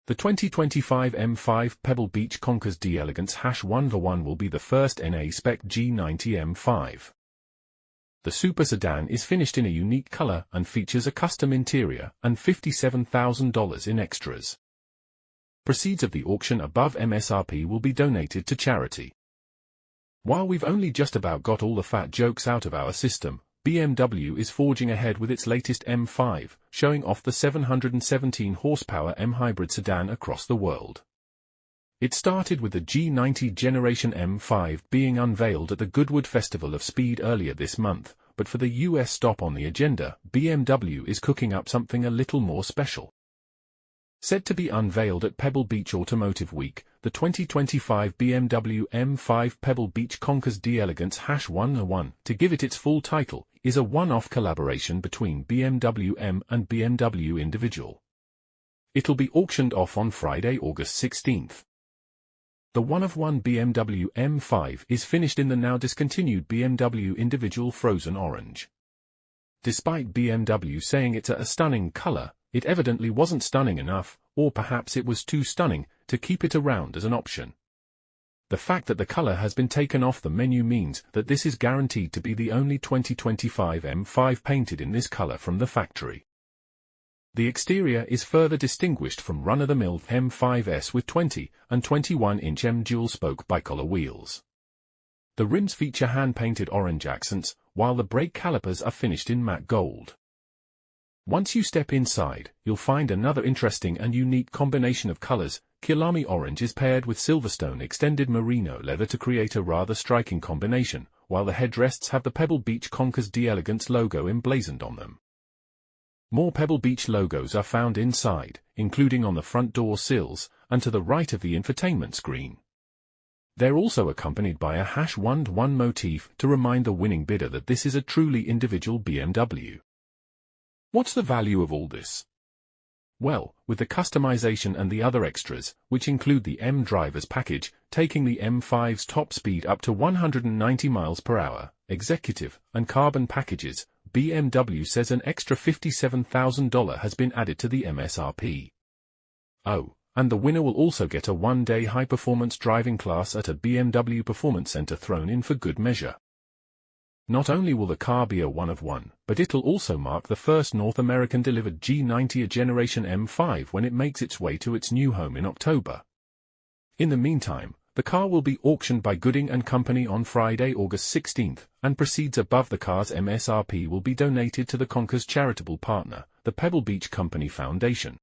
The 2025 M5 Pebble Beach Concours d'Elegance #1v1 will be the first NA-spec G90 M5. The super sedan is finished in a unique color and features a custom interior and $57,000 in extras. Proceeds of the auction above MSRP will be donated to charity. While we've only just about got all the fat jokes out of our system, BMW is forging ahead with its latest M5, showing off the 717 horsepower M hybrid sedan across the world. It started with the G90 Generation M5 being unveiled at the Goodwood Festival of Speed earlier this month, but for the US stop on the agenda, BMW is cooking up something a little more special. Said to be unveiled at Pebble Beach Automotive Week, the 2025 BMW M5 Pebble Beach Concours d'Elegance #1v1, to give it its full title, is a one-off collaboration between BMW M and BMW Individual. It'll be auctioned off on Friday, August 16th. The one-of-one BMW M5 is finished in the now-discontinued BMW Individual Frozen Orange. Despite BMW saying it's a stunning color, it evidently wasn't stunning enough, or perhaps it was too stunning, to keep it around as an option. The fact that the color has been taken off the menu means that this is guaranteed to be the only 2025 M5 painted in this color from the factory. The exterior is further distinguished from run-of-the-mill M5s with 20 and 21-inch M dual-spoke bicolor wheels. The rims feature hand-painted orange accents, while the brake calipers are finished in matte gold. Once you step inside, you'll find another interesting and unique combination of colors. Kilami orange is paired with Silverstone extended merino leather to create a rather striking combination, while the headrests have the Pebble Beach Concours d'Elegance logo emblazoned on them. More Pebble Beach logos are found inside, including on the front door sills, and to the right of the infotainment screen. They're also accompanied by a #1v1 motif to remind the winning bidder that this is a truly individual BMW. What's the value of all this? Well, with the customization and the other extras, which include the M Drivers package, taking the M5's top speed up to 190 miles per hour, executive and carbon packages, BMW says an extra $57,000 has been added to the MSRP. Oh, and the winner will also get a one-day high-performance driving class at a BMW Performance Center thrown in for good measure. Not only will the car be a one-of-one, but it'll also mark the first North American-delivered G90 Generation M5 when it makes its way to its new home in October. In the meantime, the car will be auctioned by Gooding & Company on Friday, August 16th, and proceeds above the car's MSRP will be donated to the Concours charitable partner, the Pebble Beach Company Foundation.